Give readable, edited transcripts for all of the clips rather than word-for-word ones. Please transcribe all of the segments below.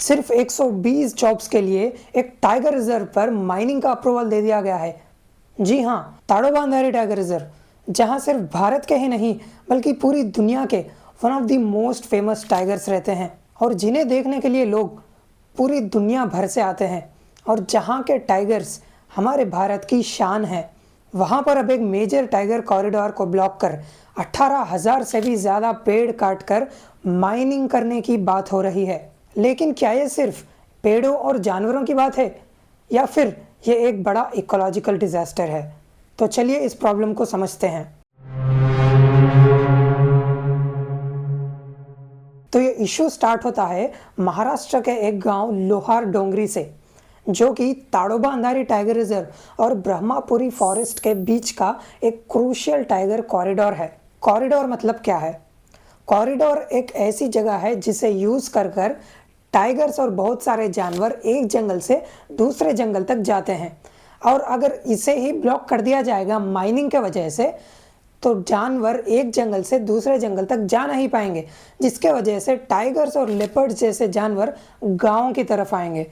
सिर्फ 120 जॉब्स के लिए एक टाइगर रिजर्व पर माइनिंग का अप्रूवल दे दिया गया है। जी हाँ, ताडोबा अंधारी टाइगर रिजर्व, जहाँ सिर्फ भारत के ही नहीं बल्कि पूरी दुनिया के one of the most famous tigers रहते हैं और जिन्हें देखने के लिए लोग पूरी दुनिया भर से आते हैं और जहाँ के टाइगर्स हमारे भारत की शान है, वहाँ पर अब एक मेजर टाइगर कॉरिडोर को ब्लॉक कर 18,000 से भी ज़्यादा पेड़ काटकर माइनिंग करने की बात हो रही है। लेकिन क्या ये सिर्फ पेड़ों और जानवरों की बात है या फिर ये एक बड़ा इकोलॉजिकल डिजास्टर है? तो चलिए इस प्रॉब्लम को समझते हैं। तो ये इशू स्टार्ट होता है महाराष्ट्र के एक गांव लोहार डोंगरी से, जो कि ताडोबा अंधारी टाइगर रिजर्व और ब्रह्मापुरी फॉरेस्ट के बीच का एक क्रूशियल टाइगर कॉरिडोर है। कॉरिडोर मतलब क्या है? कॉरिडोर एक ऐसी जगह है जिसे यूज कर टाइगर्स और बहुत सारे जानवर एक जंगल से दूसरे जंगल तक जाते हैं, और अगर इसे ही ब्लॉक कर दिया जाएगा माइनिंग के वजह से, तो जानवर एक जंगल से दूसरे जंगल तक जा नहीं पाएंगे, जिसके वजह से टाइगर्स और लेपर्ड्स जैसे जानवर गांव की तरफ आएंगे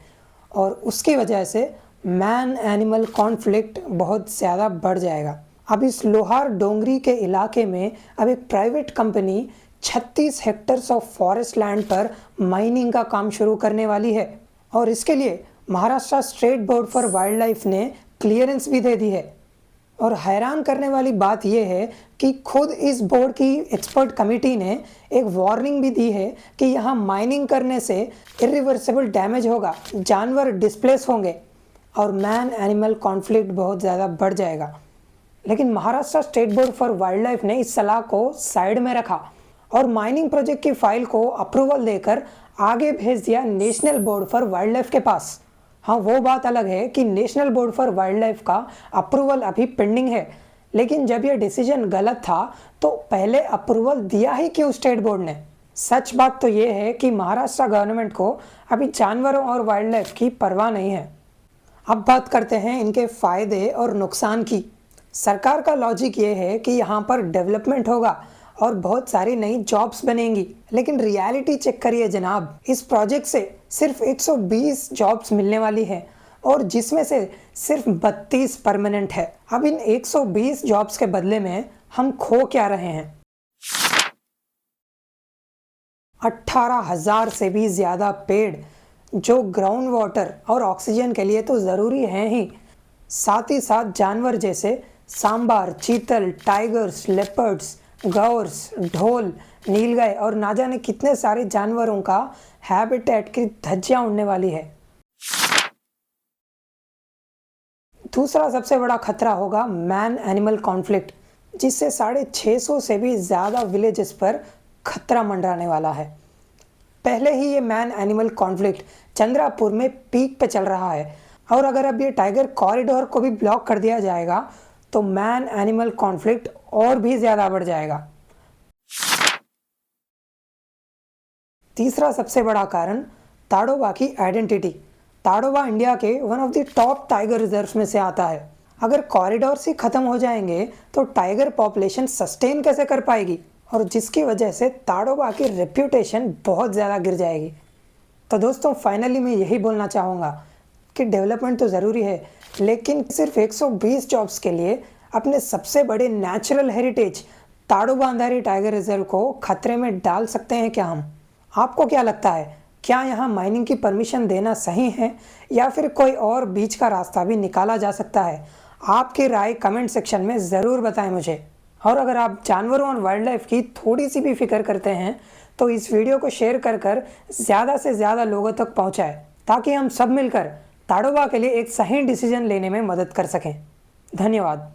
और उसकी वजह से मैन एनिमल कॉन्फ्लिक्ट बहुत ज़्यादा बढ़ जाएगा। अब इस लोहार डोंगरी के इलाके में अब एक private company 36 hectares of forest land पर माइनिंग का काम शुरू करने वाली है और इसके लिए Maharashtra state board for wild life ने क्लियरेंस भी दे दी है। और हैरान करने वाली बात यह है कि खुद इस बोर्ड की एक्सपर्ट कमेटी ने एक वार्निंग भी दी है कि यहाँ माइनिंग करने से इरिवर्सिबल डैमेज होगा, जानवर डिस्प्लेस होंगे और मैन एनिमल कॉन्फ्लिक्ट बहुत ज़्यादा बढ़ जाएगा। लेकिन Maharashtra state board for wild life ने इस सलाह को साइड में रखा और माइनिंग प्रोजेक्ट की फाइल को अप्रूवल देकर आगे भेज दिया national board for wild life के पास। हाँ, वो बात अलग है कि national board for wild life का अप्रूवल अभी पेंडिंग है, लेकिन जब यह डिसीजन गलत था तो पहले अप्रूवल दिया ही क्यों स्टेट बोर्ड ने? सच बात तो ये है कि महाराष्ट्र गवर्नमेंट को अभी जानवरों और वाइल्ड लाइफ की परवाह नहीं है। अब बात करते हैं इनके फायदे और नुकसान की। सरकार का लॉजिक ये है कि यहाँ पर डेवलपमेंट होगा और बहुत सारी नई जॉब्स बनेंगी, लेकिन रियलिटी चेक करिए जनाब, इस प्रोजेक्ट से सिर्फ 120 जॉब्स मिलने वाली है और जिसमें से सिर्फ 32 परमानेंट है। अब इन 120 जॉब्स के बदले में हम खो क्या रहे हैं? 18,000 से भी ज़्यादा पेड़ जो ग्राउंड वाटर और ऑक्सीजन के लिए तो ज़रूरी हैं ही, साथ ही साथ जानवर जैसे सांबर, चीतल, टाइगर्स, लेपर्ड्स, गौर्स, ढोल, नीलगाय और ना जाने कितने सारे जानवरों का हैबिटेट की धज्जियां उड़ने वाली है। दूसरा सबसे बड़ा खतरा होगा मैन एनिमल कॉन्फ्लिक्ट, जिससे 650 से भी ज़्यादा विलेजेस पर खतरा मंडराने वाला है। पहले ही ये मैन एनिमल कॉन्फ्लिक्ट चंद्रापुर में पीक पे चल रहा है और अगर अब ये टाइगर कॉरिडोर को भी ब्लॉक कर दिया जाएगा तो मैन एनिमल कॉन्फ्लिक्ट और भी ज़्यादा बढ़ जाएगा। तीसरा सबसे बड़ा कारण ताडोबा की आइडेंटिटी। ताडोबा इंडिया के one of the top tiger reserves में से आता है। अगर कॉरिडोर ही खत्म हो जाएंगे तो टाइगर पॉपुलेशन सस्टेन कैसे कर पाएगी, और जिसकी वजह से ताडोबा की रेप्यूटेशन बहुत ज़्यादा गिर जाएगी। तो दोस्तों, फाइनली मैं यही बोलना चाहूँगा कि डेवलपमेंट तो ज़रूरी है, लेकिन सिर्फ 120 जॉब्स के लिए अपने सबसे बड़े natural heritage Tadoba Andhari tiger reserve को खतरे में डाल सकते हैं क्या हम? आपको क्या लगता है, क्या यहाँ माइनिंग की परमिशन देना सही है या फिर कोई और बीच का रास्ता भी निकाला जा सकता है? आपकी राय कमेंट सेक्शन में ज़रूर बताएं मुझे। और अगर आप जानवरों और वाइल्ड लाइफ की थोड़ी सी भी फिक्र करते हैं तो इस वीडियो को शेयर कर ज़्यादा से ज़्यादा लोगों तक पहुँचाएं, ताकि हम सब मिलकर ताडोबा के लिए एक सही डिसीजन लेने में मदद कर सकें। धन्यवाद।